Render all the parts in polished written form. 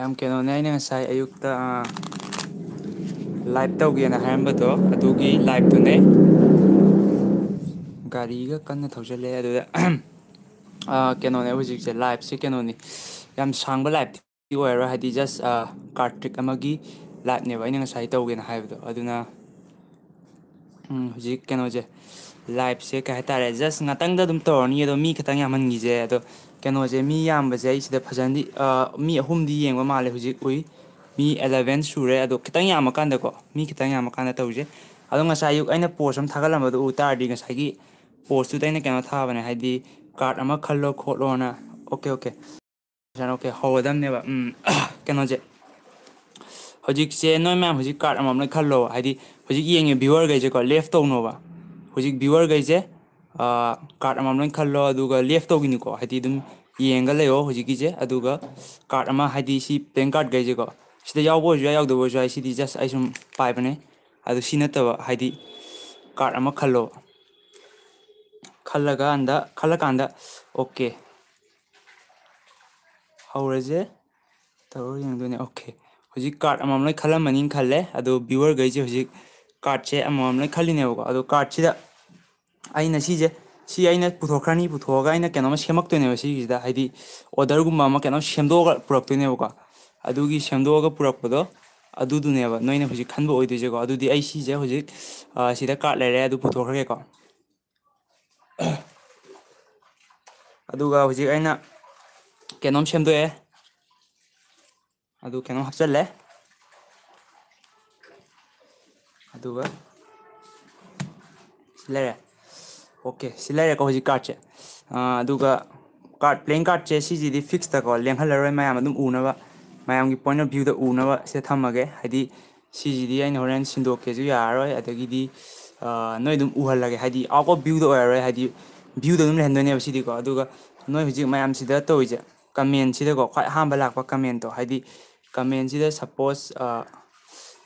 ꯌꯥꯝ ꯀꯩꯅꯣꯅꯦ ꯑꯩꯅ ꯉꯁꯥꯏ ꯑꯌꯨꯛꯇ ꯂꯥꯏꯚ ꯇꯧꯒꯦꯅ ꯍꯥꯏꯔꯝꯕꯗꯣ ꯑꯗꯨꯒꯤ ꯂꯥꯏꯚꯇꯨꯅꯦ ꯒꯥꯔꯤꯒ ꯀꯟꯅ ꯊꯧꯖꯜꯂꯦ ꯑꯗꯨꯗ ꯀꯩꯅꯣꯅꯦ ꯍꯧꯖꯤꯛꯁꯦ ꯂꯥꯏꯚꯁꯦ ꯀꯩꯅꯣꯅꯤ ꯌꯥꯝ ꯁꯥꯡꯕ ꯂꯥꯏꯚꯇꯤ ꯑꯣꯏꯔꯔꯣꯏ ꯍꯥꯏꯗꯤ ꯖꯁ ꯀꯥꯔꯠ ꯇ꯭ꯔꯤꯛ ꯑꯃꯒꯤ ꯂꯥꯏꯚꯅꯦꯕ ꯑꯩꯅ ꯉꯁꯥꯏ ꯇꯧꯒꯦꯅ ꯍꯥꯏꯕꯗꯣ ꯑꯗꯨꯅ ꯍꯧꯖꯤꯛ ꯀꯩꯅꯣꯁꯦ ꯂꯥꯏꯚꯁꯦ ꯀꯩ ꯍꯥꯏꯇꯥꯔꯦ ꯖꯁ ꯉꯥꯛꯇꯪꯗ ꯑꯗꯨꯝ ꯇꯧꯔꯅꯤ ꯑꯗꯣ ꯃꯤ ꯈꯤꯇꯪ ꯌꯥꯝꯍꯟꯈꯤꯁꯦ ꯑꯗꯣ ꯀꯩꯅꯣꯁꯦ ꯃꯤ ꯌꯥꯝꯕꯁꯦ ꯑꯩ ꯁꯤꯗ ꯐꯖꯅꯗꯤ ꯃꯤ ꯑꯍꯨꯝꯗꯤ ꯌꯦꯡꯕ ꯃꯥꯜꯂꯦ ꯍꯧꯖꯤꯛ ꯎꯏ ꯃꯤ 11 ꯁꯨꯔꯦ ꯑꯗꯣ ꯈꯤꯇꯪ ꯌꯥꯝꯃꯀꯥꯟꯗꯀꯣ ꯃꯤ ꯈꯤꯇꯪ ꯌꯥꯝꯃꯀꯥꯟꯗ ꯇꯧꯁꯦ ꯑꯗꯣ ꯉꯁꯥꯏ ꯑꯌꯨꯛ ꯑꯩꯅ ꯄꯣꯁ ꯑꯃ ꯊꯥꯒꯠꯂꯝꯕꯗꯣ ꯎ ꯇꯥꯔꯗꯤ ꯉꯁꯥꯏꯒꯤ ꯄꯣꯁꯇꯨꯗ ꯑꯩꯅ ꯀꯩꯅꯣ ꯊꯥꯕꯅꯦ ꯍꯥꯏꯗꯤ ꯀꯥꯔꯠ ꯑꯃ ꯈꯜꯂꯣ ꯈꯣꯠꯂꯣꯅ ꯑꯣꯀꯦ ꯑꯣꯀꯦ ꯍꯧꯔꯗꯝꯅꯦꯕ ꯀꯩꯅꯣꯁꯦ ꯍꯧꯖꯤꯛꯁꯦ ꯅꯣꯏ ꯃꯌꯥꯝ ꯍꯧꯖꯤꯛ ꯀꯥꯔꯠ ꯑꯃꯃꯝ ꯂꯣꯏ ꯈꯜꯂꯣ ꯍꯥꯏꯗꯤ ꯍꯧꯖꯤꯛ ꯌꯦꯡꯉꯦ ꯚꯤꯌꯋꯔꯈꯩꯁꯦꯀꯣ ꯂꯦꯐ ꯇꯧꯅꯣꯕ ꯍꯧꯖꯤꯛ ꯚꯤꯌꯋꯔꯈꯩꯁꯦ ꯀꯥꯔꯠ ꯑꯃꯃꯝ ꯂꯣꯏ ꯈꯜꯂꯣ ꯑꯗꯨꯒ ꯂꯦꯐ ꯇꯧꯈꯤꯅꯤꯀꯣ ꯍꯥꯏꯗꯤ ꯑꯗꯨꯝ ꯌꯦꯡꯉꯒ ꯂꯩꯌꯣ ꯍꯧꯖꯤꯛꯀꯤꯁꯦ ꯑꯗꯨꯒ ꯀꯥꯔꯠ ꯑꯃ ꯍꯥꯏꯗꯤ ꯁꯤ ꯄ꯭ꯂꯦꯟ ꯀꯥꯔꯠꯈꯩꯁꯦꯀꯣ ꯁꯤꯗ ꯌꯥꯎꯕ ꯑꯣꯏꯔꯁꯨ ꯌꯥꯏ ꯌꯥꯎꯗꯕ ꯑꯣꯏꯔꯁꯨ ꯌꯥꯏ ꯁꯤꯗꯤ ꯖꯁ ꯑꯩ ꯁꯨꯝ ꯄꯥꯏꯕꯅꯦ ꯑꯗꯨ ꯁꯤ ꯅꯠꯇꯕ ꯍꯥꯏꯗꯤ ꯀꯥꯔꯠ ꯑꯃ ꯈꯜꯂꯣ ꯈꯜꯂꯀꯥꯟꯗ ꯑꯣꯀꯦ ꯍꯧꯔꯁꯦ ꯇꯧꯔ ꯌꯦꯡꯗꯣꯏꯅꯦ ꯑꯣꯀꯦ ꯍꯧꯖꯤꯛ ꯀꯥꯔꯠ ꯑꯃꯃꯝ ꯂꯣꯏ ꯈꯜꯂꯝꯃꯅꯤꯅ ꯈꯜꯂꯦ ꯑꯗꯣ ꯚꯤꯌꯋꯔꯈꯩꯁꯦ ꯍꯧꯖꯤꯛ ꯀꯥꯔꯠꯁꯦ ꯑꯃꯃꯝ ꯂꯣꯏ ꯈꯜꯂꯤꯅꯦꯕꯀꯣ ꯑꯗꯣ ꯀꯥꯔꯠꯁꯤꯗ ꯑꯩꯅ ꯁꯤ ꯑꯩꯅ ꯄꯨꯊꯣꯛꯈ꯭ꯔꯅꯤ ꯄꯨꯊꯣꯛꯑꯒ ꯑꯩꯅ ꯀꯩꯅꯣꯝꯃ ꯁꯦꯝꯃꯛꯇꯣꯏꯅꯦꯕ ꯁꯤꯒꯤꯁꯤꯗ ꯍꯥꯏꯗꯤ ꯑꯣꯔꯗꯔꯒꯨꯝꯕ ꯑꯃ ꯀꯩꯅꯣꯝ ꯁꯦꯝꯗꯣꯛꯑꯒ ꯄꯨꯔꯛꯇꯣꯏꯅꯦꯕꯀꯣ ꯑꯗꯨꯒꯤ ꯁꯦꯝꯗꯣꯛꯑꯒ ꯄꯨꯔꯛꯄꯗꯣ ꯑꯗꯨꯗꯨꯅꯦꯕ ꯅꯣꯏꯅ ꯍꯧꯖꯤꯛ ꯈꯟꯕ ꯑꯣꯏꯗꯣꯏꯁꯦꯀꯣ ꯑꯗꯨꯗꯤ ꯑꯩ ꯁꯤꯁꯦ ꯍꯧꯖꯤꯛ ꯁꯤꯗ ꯀꯥꯔꯠ ꯂꯩꯔꯦ ꯑꯗꯨ ꯄꯨꯊꯣꯛꯈ꯭ꯔꯒꯦꯀꯣ ꯑꯗꯨꯒ ꯍꯧꯖꯤꯛ ꯑꯩꯅ ꯀꯩꯅꯣꯝ ꯁꯦꯝꯗꯣꯛꯑꯦ ꯑꯗꯨ ꯀꯩꯅꯣꯝ ꯍꯥꯞꯆꯤꯜꯂꯦ ꯑꯗꯨꯒ ꯁꯤ ꯂꯩꯔꯦ ꯑꯣꯀꯦ ꯁꯤ ꯂꯩꯔꯦꯀꯣ ꯍꯧꯖꯤꯛ ꯀꯥꯔꯠꯁꯦ ꯑꯗꯨꯒ ꯄ꯭ꯂꯦꯌꯤꯡ ꯀꯥꯔꯠꯁꯦ ꯁꯤꯁꯤꯗꯤ ꯐꯤꯛꯁꯇꯀꯣ ꯂꯦꯡꯍꯜꯂꯔꯣꯏ ꯃꯌꯥꯝ ꯑꯗꯨꯝ ꯎꯅꯕ ꯃꯌꯥꯝꯒꯤ ꯄꯣꯏꯟ ꯑꯣꯐ ꯚ꯭ꯌꯨꯗ ꯎꯅꯕ ꯁꯤꯗ ꯊꯝꯃꯒꯦ ꯍꯥꯏꯗꯤ ꯁꯤꯁꯤꯗꯤ ꯑꯩꯅ ꯍꯣꯔꯦꯟ ꯁꯤꯟꯗꯣꯛꯀꯦꯁꯨ ꯌꯥꯔꯔꯣꯏ ꯑꯗꯒꯤꯗꯤ ꯅꯣꯏ ꯑꯗꯨꯝ ꯎꯍꯜꯂꯒꯦ ꯍꯥꯏꯗꯤ ꯑꯥꯎꯠ ꯑꯣꯐ ꯚ꯭ꯌꯨꯗ ꯑꯣꯏꯔꯔꯣꯏ ꯍꯥꯏꯗꯤ ꯚ꯭ꯌꯨꯗ ꯑꯗꯨꯝ ꯂꯩꯍꯟꯗꯣꯏꯅꯦꯕ ꯁꯤꯗꯤꯀꯣ ꯑꯗꯨꯒ ꯅꯣꯏ ꯍꯧꯖꯤꯛ ꯃꯌꯥꯝꯁꯤꯗ ꯇꯧꯔꯤꯁꯦ ꯀꯃꯦꯟꯁꯤꯗꯀꯣ ꯈ꯭ꯋꯥꯏ ꯑꯍꯥꯟꯕ ꯂꯥꯛꯄ ꯀꯃꯦꯟꯇꯣ ꯍꯥꯏꯗꯤ ꯀꯃꯦꯟꯁꯤꯗ ꯁꯄꯣꯁ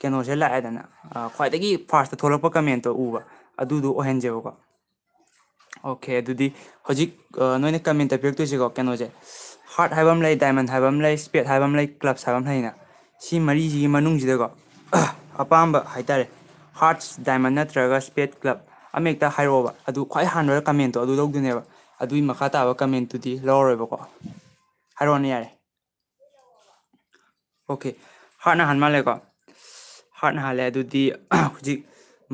ꯀꯩꯅꯣꯁꯦ ꯂꯥꯛꯑꯦꯗꯅ ꯈ꯭ꯋꯥꯏꯗꯒꯤ ꯐꯥꯔꯁꯇ ꯊꯣꯛꯂꯛꯄ ꯀꯃꯦꯟꯇꯣ ꯎꯕ ꯑꯗꯨꯗꯣ ꯑꯣꯏꯍꯟꯖꯦꯕꯀꯣ ꯑꯣꯀꯦ ꯑꯗꯨꯗꯤ ꯍꯧꯖꯤꯛ ꯅꯣꯏꯅ ꯀꯃꯦꯟꯇ ꯄꯤꯔꯛꯇꯣꯏꯁꯤꯀꯣ ꯀꯩꯅꯣꯁꯦ ꯍꯥꯔꯠ ꯍꯥꯏꯕ ꯑꯃ ꯂꯩ ꯗꯥꯏꯃꯟ ꯍꯥꯏꯕ ꯑꯃ ꯂꯩ ꯏꯁꯄꯦꯠ ꯍꯥꯏꯕ ꯑꯃ ꯂꯩ ꯀ꯭ꯂꯞꯁ ꯍꯥꯏꯕ ꯑꯃ ꯂꯩꯅ ꯁꯤ ꯃꯔꯤꯁꯤꯒꯤ ꯃꯅꯨꯡꯁꯤꯗꯀꯣ ꯑꯄꯥꯝꯕ ꯍꯥꯏꯇꯥꯔꯦ ꯍꯥꯔꯠꯁ ꯗꯥꯏꯃꯟ ꯅꯠꯇ꯭ꯔꯒ ꯏꯁꯄꯦꯠ ꯀ꯭ꯂꯕ ꯑꯃ ꯍꯦꯛꯇ ꯍꯥꯏꯔꯛꯑꯣꯕ ꯑꯗꯨ ꯈ꯭ꯋꯥꯏ ꯍꯥꯟꯕ ꯀꯃꯦꯟꯇꯣ ꯑꯗꯨ ꯂꯧꯗꯣꯏꯅꯦꯕ ꯑꯗꯨꯒꯤ ꯃꯈꯥ ꯇꯥꯕ ꯀꯃꯦꯟꯇꯨꯗꯤ ꯂꯧꯔꯔꯣꯏꯕꯀꯣ ꯍꯥꯏꯔꯛꯑꯣꯅꯦ ꯌꯥꯔꯦ ꯑꯣꯀꯦ ꯍꯥꯔꯠꯅ ꯍꯥꯟ ꯃꯥꯜꯂꯦꯀꯣ ꯍꯥꯔꯠꯅ ꯍꯥꯜꯂꯦ ꯑꯗꯨꯗꯤ ꯍꯧꯖꯤꯛ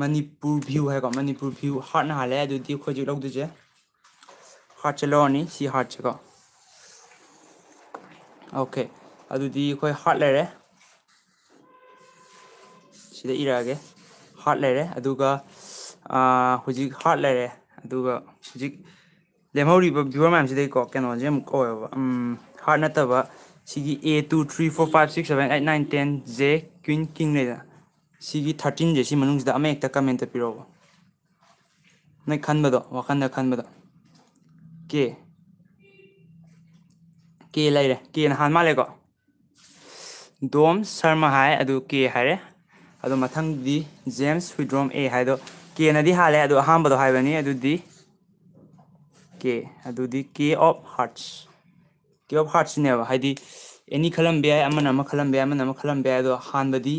ꯃꯅꯤꯄꯨꯔ ꯚ꯭ꯌꯨ ꯍꯥꯏꯀꯣ ꯃꯅꯤꯄꯨꯔ ꯚ꯭ꯌꯨ ꯍꯥꯔꯠꯅ ꯍꯥꯜꯂꯦ ꯑꯗꯨꯗꯤ ꯑꯩꯈꯣꯏ ꯍꯧꯖꯤꯛ ꯂꯧꯗꯣꯏꯁꯦ ꯍꯥꯔꯠꯁꯦ ꯂꯧꯔꯅꯤ ꯁꯤ ꯍꯥꯔꯠꯁꯦꯀꯣ ꯑꯣꯀꯦ ꯑꯗꯨꯗꯤ ꯑꯩꯈꯣꯏ ꯍꯥꯔꯠ ꯂꯩꯔꯦ ꯁꯤꯗ ꯏꯔꯛꯑꯒꯦ ꯍꯥꯔꯠ ꯂꯩꯔꯦ ꯑꯗꯨꯒ ꯍꯧꯖꯤꯛ ꯍꯥꯔꯠ ꯂꯩꯔꯦ ꯑꯗꯨꯒ ꯍꯧꯖꯤꯛ ꯂꯦꯝꯍꯧꯔꯤꯕ ꯚꯤꯌꯋꯔ ꯃꯌꯥꯝꯁꯤꯗꯩꯀꯣ ꯀꯩꯅꯣꯁꯦ ꯑꯃꯨꯛ ꯀꯧꯋꯦꯕ ꯍꯥꯔꯠ ꯅꯠꯇꯕ ꯁꯤꯒꯤ A2 3 4 5 6 7 8 9 10 ꯖꯦ ꯀ꯭ꯋꯤꯟ ꯀꯤꯡ ꯂꯩꯗꯅ ꯁꯤꯒꯤ 13ꯁꯦ ꯁꯤ ꯃꯅꯨꯡꯁꯤꯗ ꯑꯃ ꯍꯦꯛꯇ ꯀꯃꯦꯟꯇ ꯄꯤꯔꯛꯑꯣꯕ ꯅꯣꯏ ꯈꯟꯕꯗꯣ ꯋꯥꯈꯟꯗ ꯈꯟꯕꯗꯣ ꯀꯦ ꯂꯩꯔꯦ ꯀꯦꯅ ꯍꯥꯟ ꯃꯥꯜꯂꯦꯀꯣ ꯗꯣꯝ ꯁꯔꯃ ꯍꯥꯏ ꯑꯗꯨ ꯀꯦ ꯍꯥꯏꯔꯦ ꯑꯗꯣ ꯃꯊꯪꯗꯤ ꯖꯦꯝꯁ ꯋꯤꯗ꯭ꯔꯣꯝ ꯑꯦ ꯍꯥꯏꯗꯣ ꯀꯦꯅꯗꯤ ꯍꯥꯜꯂꯦ ꯑꯗꯣ ꯑꯍꯥꯟꯕꯗꯣ ꯍꯥꯏꯕꯅꯤ ꯑꯗꯨꯗꯤ ꯀꯦ ꯑꯣꯐ ꯍꯥꯔꯠꯁꯤꯅꯦꯕ ꯍꯥꯏꯗꯤ ꯑꯦꯅꯤ ꯈꯜꯂꯝꯕ ꯌꯥꯏ ꯑꯃꯅ ꯑꯃ ꯈꯜꯂꯝꯕ ꯌꯥꯏ ꯑꯃꯅ ꯑꯃ ꯈꯜꯂꯝꯕ ꯌꯥꯏ ꯑꯗꯣ ꯍꯥꯟꯕꯗꯤ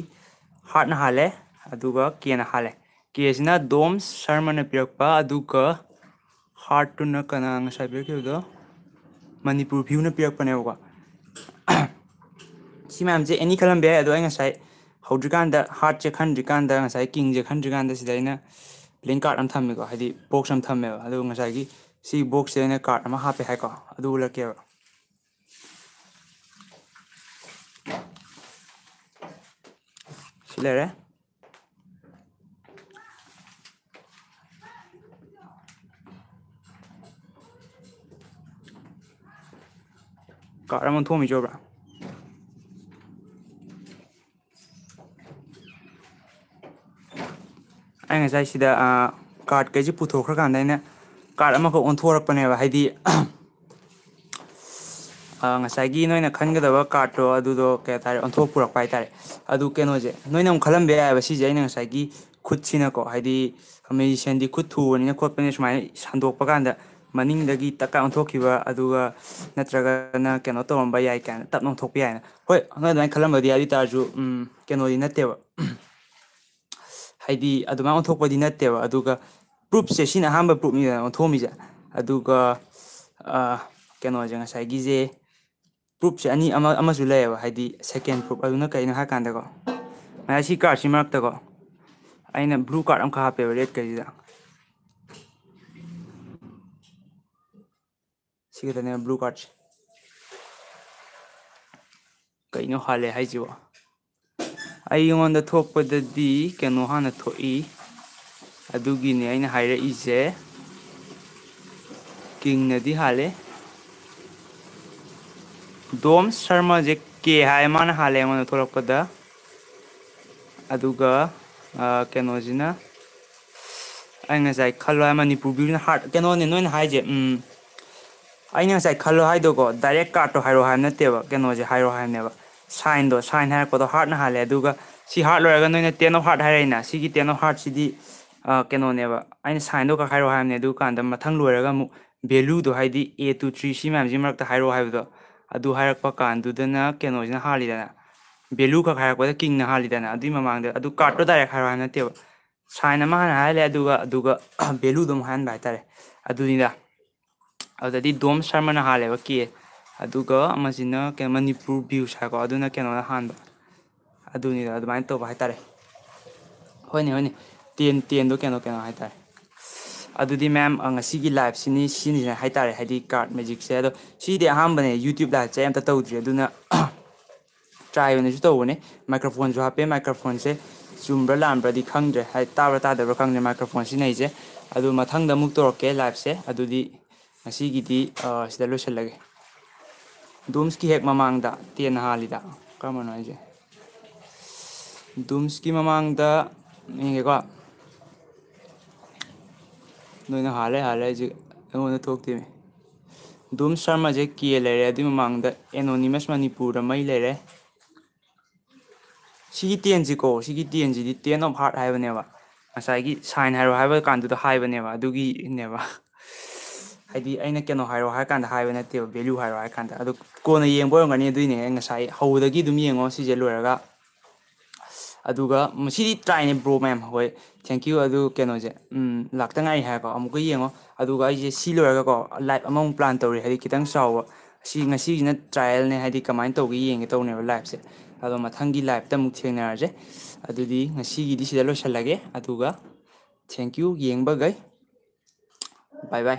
ꯍꯥꯔꯠꯅ ꯍꯥꯜꯂꯦ ꯑꯗꯨꯒ ꯀꯦꯅ ꯍꯥꯜꯂꯦ ꯀꯦꯁꯤꯅ ꯗꯣꯝ ꯁꯔꯃꯅ ꯄꯤꯔꯛꯄ ꯑꯗꯨꯒ ꯍꯥꯔꯠꯇꯨꯅ ꯀꯅꯥ ꯉꯁꯥꯏ ꯄꯤꯔꯛꯈꯤꯕꯗꯣ ꯃꯅꯤꯄꯨꯔ ꯚ꯭ꯌꯨꯅ ꯄꯤꯔꯛꯄꯅꯦꯕꯀꯣ ꯁꯤ ꯃꯌꯥꯝꯁꯦ ꯑꯦꯅꯤ ꯈꯜꯂꯝꯕ ꯌꯥꯏ ꯑꯗꯣ ꯑꯩ ꯉꯁꯥꯏ ꯍꯧꯗ꯭ꯔꯤꯀꯥꯟꯗ ꯍꯥꯔꯠꯁꯦ ꯈꯟꯗ꯭ꯔꯤꯀꯥꯟꯗ ꯉꯁꯥꯏ ꯀꯤꯡꯁꯦ ꯈꯟꯗ꯭ꯔꯤꯀꯥꯟꯗ ꯁꯤꯗ ꯑꯩꯅ ꯄ꯭ꯂꯦꯌꯤꯡ ꯀꯥꯔꯠ ꯑꯃ ꯊꯝꯃꯦꯀꯣ ꯍꯥꯏꯗꯤ ꯕꯣꯛꯁ ꯑꯃ ꯊꯝꯃꯦꯕ ꯑꯗꯨꯒ ꯉꯁꯥꯏꯒꯤ ꯁꯤ ꯕꯣꯛꯁꯁꯦ ꯑꯩꯅ ꯀꯥꯔꯠ ꯑꯃ ꯍꯥꯞꯄꯦ ꯍꯥꯏꯀꯣ ꯑꯗꯨ ꯎꯠꯂꯛꯀꯦꯕ ꯁꯤ ꯂꯩꯔꯦ ꯀꯥꯔꯠ ꯑꯃ ꯊꯣꯡꯕꯤꯁꯨ ꯎꯕ꯭ꯔꯥ ꯑꯩ ꯉꯁꯥꯏ ꯁꯤꯗ ꯀꯥꯔꯠꯈꯩꯁꯦ ꯄꯨꯊꯣꯛꯈ꯭ꯔꯀꯥꯟꯗ ꯑꯩꯅ ꯀꯥꯔꯠ ꯑꯃꯈꯛ ꯑꯣꯟꯊꯣꯔꯛꯄꯅꯦꯕ ꯍꯥꯏꯗꯤ ꯉꯁꯥꯏꯒꯤ ꯅꯣꯏꯅ ꯈꯟꯒꯗꯕ ꯀꯥꯔꯠꯇꯣ ꯑꯗꯨꯗꯣ ꯀꯩ ꯍꯥꯏꯇꯥꯔꯦ ꯑꯣꯟꯊꯣꯛꯄꯨꯔꯛꯄ ꯍꯥꯏꯇꯥꯔꯦ ꯑꯗꯨ ꯀꯩꯅꯣꯁꯦ ꯅꯣꯏꯅ ꯑꯃꯨꯛ ꯈꯜꯂꯝꯕ ꯌꯥꯏꯑꯕ ꯁꯤꯁꯦ ꯑꯩꯅ ꯉꯁꯥꯏꯒꯤ ꯈꯨꯠꯁꯤꯅꯀꯣ ꯍꯥꯏꯗꯤ ꯃꯦꯖꯤꯁꯤꯌꯥꯟꯗꯤ ꯈꯨꯠ ꯊꯨꯕꯅꯤꯅ ꯈꯣꯠꯄꯅꯤꯅ ꯁꯨꯃꯥꯏꯅ ꯁꯟꯗꯣꯛꯄ ꯀꯥꯟꯗ ꯃꯅꯤꯡꯗꯒꯤ ꯇꯛꯀ ꯑꯣꯟꯊꯣꯛꯈꯤꯕ ꯑꯗꯨꯒ ꯅꯠꯇ꯭ꯔꯒꯅ ꯀꯩꯅꯣ ꯇꯧꯔꯝꯕ ꯌꯥꯏ ꯀꯥꯏꯅ ꯇꯞꯅ ꯑꯣꯟꯊꯣꯛꯄ ꯌꯥꯏꯅ ꯍꯣꯏ ꯅꯣꯏ ꯑꯗꯨꯃꯥꯏꯅ ꯈꯜꯂꯝꯕꯗꯤ ꯌꯥꯏ ꯇꯥꯔꯁꯨ ꯀꯩꯅꯣꯗꯤ ꯅꯠꯇꯦꯕ ꯍꯥꯏꯗꯤ ꯑꯗꯨꯃꯥꯏꯅ ꯑꯣꯟꯊꯣꯛꯄꯗꯤ ꯅꯠꯇꯦꯕ ꯑꯗꯨꯒ ꯄ꯭ꯔꯨꯞꯁꯦ ꯁꯤꯅ ꯑꯍꯥꯟꯕ ꯄ꯭ꯔꯨꯞꯅꯤꯗꯅ ꯑꯣꯟꯊꯣꯛꯑꯝꯃꯤꯁꯦ ꯑꯗꯨꯒ ꯀꯩꯅꯣꯁꯦ ꯉꯁꯥꯏꯒꯤꯁꯦ ꯄ꯭ꯔꯨꯞꯁꯦ ꯑꯃꯁꯨ ꯂꯩꯌꯦꯕ ꯍꯥꯏꯗꯤ ꯁꯦꯀꯦꯟ ꯄ꯭ꯔꯨꯞ ꯑꯗꯨꯅ ꯀꯩꯅꯣ ꯍꯥꯏ ꯀꯥꯟꯗꯀꯣ ꯁꯤ ꯀꯥꯔꯠꯁꯤ ꯃꯔꯛꯇꯀꯣ ꯑꯩꯅ ꯕ꯭ꯂꯨ ꯀꯥꯔꯠ ꯑꯃꯈꯛ ꯍꯥꯞꯄꯦꯕ ꯔꯦꯠ ꯀꯩꯁꯤꯗ ꯁꯤꯈꯛꯇꯅꯦꯕ ꯕ꯭ꯂꯨ ꯀꯥꯔꯠꯁꯦ ꯀꯩꯅꯣ ꯍꯥꯜꯂꯦ ꯍꯥꯏꯁꯤꯕꯣ ꯑꯩꯉꯣꯟꯗ ꯊꯣꯛꯄꯗꯗꯤ ꯀꯩꯅꯣ ꯍꯥꯟꯅ ꯊꯣꯛꯏ ꯑꯗꯨꯒꯤꯅꯦ ꯑꯩꯅ ꯍꯥꯏꯔꯛꯏꯁꯦ ꯀꯤꯡꯅꯗꯤ ꯍꯥꯜꯂꯦ ꯗꯣꯝ ꯁꯔꯃꯁꯦ ꯀꯦ ꯍꯥꯏ ꯃꯥꯅ ꯍꯥꯜꯂꯦ ꯑꯩꯉꯣꯟꯗ ꯊꯣꯛꯂꯛꯄꯗ ꯑꯗꯨꯒ ꯀꯩꯅꯣꯁꯤꯅ ꯑꯩ ꯉꯁꯥꯏ ꯈꯜꯂꯣ ꯍꯥꯏ ꯃꯅꯤꯄꯨꯔ ꯚ꯭ꯌꯨꯁꯤꯅ ꯍꯥꯔꯠ ꯀꯩꯅꯣꯅꯦ ꯅꯣꯏꯅ ꯍꯥꯏꯁꯦ ꯑꯩꯅ ꯉꯁꯥꯏ ꯈꯜꯂꯣ ꯍꯥꯏꯗꯣꯀꯣ ꯗꯥꯏꯔꯦꯛ ꯀꯥꯔꯠꯇꯣ ꯍꯥꯏꯔꯛꯑꯣ ꯍꯥꯏꯕ ꯅꯠꯇꯦꯕ ꯀꯩꯅꯣꯁꯦ ꯍꯥꯏꯔꯛꯑꯣ ꯍꯥꯏꯕꯅꯦꯕ ꯁꯥꯏꯟꯗꯣ ꯁꯥꯏꯟ ꯍꯥꯏꯔꯛꯄꯗꯣ ꯍꯥꯔꯠꯅ ꯍꯥꯜꯂꯦ ꯑꯗꯨꯒ ꯁꯤ ꯍꯥꯔꯠ ꯂꯣꯏꯔꯒ ꯅꯣꯏꯅ ꯇꯦꯟ ꯑꯣꯐ ꯍꯥꯔꯠ ꯍꯥꯏꯔꯛꯏꯅ ꯁꯤꯒꯤ ꯇꯦꯟ ꯑꯣꯐ ꯍꯥꯔꯠꯁꯤꯗꯤ ꯀꯩꯅꯣꯅꯦꯕ ꯑꯩꯅ ꯁꯥꯏꯟꯗꯣ ꯈꯛ ꯍꯥꯏꯔꯛꯑꯣ ꯍꯥꯏꯕꯅꯦ ꯑꯗꯨ ꯀꯥꯟꯗ ꯃꯊꯪ ꯂꯣꯏꯔꯒ ꯑꯃꯨꯛ ꯚꯦꯂꯨꯗꯣ ꯍꯥꯏꯗꯤ A to 3 ꯁꯤ ꯃꯌꯥꯝꯁꯤ ꯃꯔꯛꯇ ꯍꯥꯏꯔꯛꯑꯣ ꯍꯥꯏꯕꯗꯣ ꯑꯗꯨ ꯍꯥꯏꯔꯛꯄ ꯀꯥꯟꯗꯨꯗꯅ ꯀꯩꯅꯣꯁꯤꯅ ꯍꯥꯜꯂꯤꯗꯅ ꯚꯦꯂꯨ ꯈꯛ ꯍꯥꯏꯔꯛꯄꯗ ꯀꯤꯡꯅ ꯍꯥꯜꯂꯤꯗꯅ ꯑꯗꯨꯏ ꯃꯃꯥꯡꯗ ꯑꯗꯨ ꯀꯥꯔꯠꯇꯣ ꯗꯥꯏꯔꯦꯛ ꯍꯥꯏꯔꯛꯑꯣ ꯍꯥꯏꯕ ꯅꯠꯇꯦꯕ ꯁꯥꯏꯟ ꯑꯃ ꯍꯥꯟꯅ ꯍꯥꯏꯍꯜꯂꯦ ꯑꯗꯨꯒ ꯚꯦꯂꯨꯗꯣ ꯑꯃꯨꯛ ꯍꯥꯏꯍꯟꯕ ꯍꯥꯏꯇꯥꯔꯦ ꯑꯗꯨꯅꯤꯗ ꯑꯗꯨꯗꯗꯤ ꯗꯣꯝ ꯁꯔꯃꯅ ꯍꯥꯜꯂꯦꯕ ꯀꯦ ꯑꯗꯨꯒ ꯑꯃꯁꯤꯅ ꯀꯩꯅꯣ ꯃꯅꯤꯄꯨꯔ ꯚ꯭ꯌꯨꯁ ꯍꯥꯏꯀꯣ ꯑꯗꯨꯅ ꯀꯩꯅꯣꯅ ꯍꯥꯟꯕ ꯑꯗꯨꯅꯤꯗ ꯑꯗꯨꯃꯥꯏꯅ ꯇꯧꯕ ꯍꯥꯏꯇꯥꯔꯦ ꯍꯣꯏꯅꯦ ꯍꯣꯏꯅꯦ ꯇꯦꯟꯗꯣ ꯀꯩꯅꯣ ꯍꯥꯏꯇꯥꯔꯦ ꯑꯗꯨꯗꯤ ꯃꯦꯝ ꯉꯁꯤꯒꯤ ꯁꯤꯅꯤꯁꯦ ꯍꯥꯏꯇꯥꯔꯦ ꯍꯥꯏꯗꯤ ꯀꯥꯔꯠ ꯃꯦꯖꯤꯛꯁꯦ ꯑꯗꯣ ꯁꯤꯗꯤ ꯑꯍꯥꯟꯕꯅꯦ ꯌꯨꯇ꯭ꯌꯨꯕ ꯂꯥꯏꯚꯁꯦ ꯑꯝꯇ ꯇꯧꯗ꯭ꯔꯤ ꯑꯗꯨꯅ ꯇ꯭ꯔꯥꯏ ꯑꯣꯏꯅꯁꯨ ꯇꯧꯕꯅꯦ ꯃꯥꯏꯀ꯭ꯔꯣꯐꯣꯟꯁꯨ ꯍꯥꯞꯄꯦ ꯃꯥꯏꯀ꯭ꯔꯣꯐꯣꯟꯁꯦ ꯆꯨꯝꯕ꯭ꯔꯥ ꯂꯥꯟꯕ꯭ꯔꯗꯤ ꯈꯪꯗ꯭ꯔꯦ ꯍꯥꯏꯗꯤ ꯇꯥꯕ꯭ꯔꯥ ꯇꯥꯗꯕ꯭ꯔꯥ ꯈꯪꯗ꯭ꯔꯦ ꯃꯥꯏꯀ꯭ꯔꯣꯐꯣꯟ ꯁꯤꯖꯤꯟꯅꯩꯁꯦ ꯑꯗꯨ ꯃꯊꯪꯗ ꯑꯃꯨꯛ ꯇꯧꯔꯛꯀꯦ ꯂꯥꯏꯚꯁꯦ ꯑꯗꯨꯗꯤ ꯉꯁꯤꯒꯤꯗꯤ ꯁꯤꯗ ꯂꯣꯏꯁꯤꯜꯂꯒꯦ ꯗꯨꯝꯁꯀꯤ ꯍꯦꯛ ꯃꯃꯥꯡꯗ ꯇꯦꯟ ꯍꯥꯜꯂꯤꯗ ꯀꯔꯝꯕꯅꯣ ꯍꯥꯏꯁꯦ ꯗꯨꯝꯁꯀꯤ ꯃꯃꯥꯡꯗ ꯌꯦꯡꯒꯦꯀꯣ ꯅꯣꯏꯅ ꯍꯥꯜꯂꯦ ꯍꯥꯏꯁꯦ ꯑꯩꯉꯣꯟꯗ ꯊꯣꯛꯇꯦꯅꯦ ꯗꯨꯝ ꯁꯔꯃꯁꯦ ꯀꯦ ꯂꯩꯔꯦ ꯑꯗꯨꯏ ꯃꯃꯥꯡꯗ ꯑꯦꯅꯣꯅꯤꯃꯁ ꯃꯅꯤꯄꯨꯔꯗ ꯃꯩ ꯂꯩꯔꯦ ꯁꯤꯒꯤ ꯇꯦꯟꯁꯤꯗꯤ ꯇꯦꯟ ꯑꯣꯐ ꯍꯥꯔꯠ ꯍꯥꯏꯕꯅꯦꯕ ꯉꯁꯥꯏꯒꯤ ꯁꯥꯏꯟ ꯍꯥꯏꯔꯣ ꯍꯥꯏꯕ ꯀꯥꯟꯗꯨꯗ ꯍꯥꯏꯕꯅꯦꯕ ꯑꯗꯨꯒꯤꯅꯦꯕ ꯍꯥꯏꯗꯤ ꯑꯩꯅ ꯀꯩꯅꯣ ꯍꯥꯏꯔꯣ ꯍꯥꯏꯔ ꯀꯥꯟꯗ ꯍꯥꯏꯕ ꯅꯠꯇꯦꯕ ꯚꯦꯂꯨ ꯍꯥꯏꯔꯣ ꯍꯥꯏꯔ ꯀꯥꯟꯗ ꯑꯗꯨ ꯀꯣꯟꯅ ꯌꯦꯡꯕ ꯑꯣꯏꯔꯝꯒꯅꯤ ꯑꯗꯨꯏꯅꯦ ꯉꯁꯥꯏ ꯍꯧꯕꯗꯒꯤ ꯑꯗꯨꯝ ꯌꯦꯡꯉꯣ ꯁꯤꯁꯦ ꯂꯣꯏꯔꯒ ꯑꯗꯨꯒ ꯃꯁꯤꯗꯤ ꯇ꯭ꯔꯥꯏꯅꯦ ꯕ꯭ꯔꯣ ꯃꯌꯥꯝ ꯍꯣꯏ ꯊꯦꯡꯀ꯭ꯌꯨ ꯑꯗꯨ ꯀꯩꯅꯣꯁꯦ ꯂꯥꯛꯇ ꯉꯥꯏꯔꯤ ꯍꯥꯏꯔꯀꯣ ꯑꯃꯨꯛꯀ ꯌꯦꯡꯉꯣ ꯑꯗꯨꯒ ꯑꯩꯁꯦ ꯁꯤ ꯂꯣꯏꯔꯒꯀꯣ ꯂꯥꯏꯚ ꯑꯃꯃꯨꯛ ꯄ꯭ꯂꯥꯟ ꯇꯧꯔꯤ ꯍꯥꯏꯗꯤ ꯈꯤꯇꯪ ꯆꯥꯎꯕ ꯉꯁꯤꯒꯤꯁꯤꯅ ꯇ꯭ꯔꯥꯏꯌꯦꯜꯅꯦ ꯍꯥꯏꯗꯤ ꯀꯃꯥꯏꯅ ꯇꯧꯒꯦ ꯌꯦꯡꯒꯦ ꯇꯧꯅꯦꯕ ꯂꯥꯏꯚꯁꯦ ꯑꯗꯣ ꯃꯊꯪꯒꯤ ꯂꯥꯏꯚꯇ ꯑꯃꯨꯛ ꯊꯦꯡꯅꯔꯁꯦ ꯑꯗꯨꯗꯤ ꯉꯁꯤꯒꯤꯗꯤ ꯁꯤꯗ ꯂꯣꯏꯁꯤꯜꯂꯒꯦ ꯑꯗꯨꯒ ꯊꯦꯡꯀ꯭ꯌꯨ ꯌꯦꯡꯕꯒꯩ ꯕꯥꯏ ꯕꯥꯏ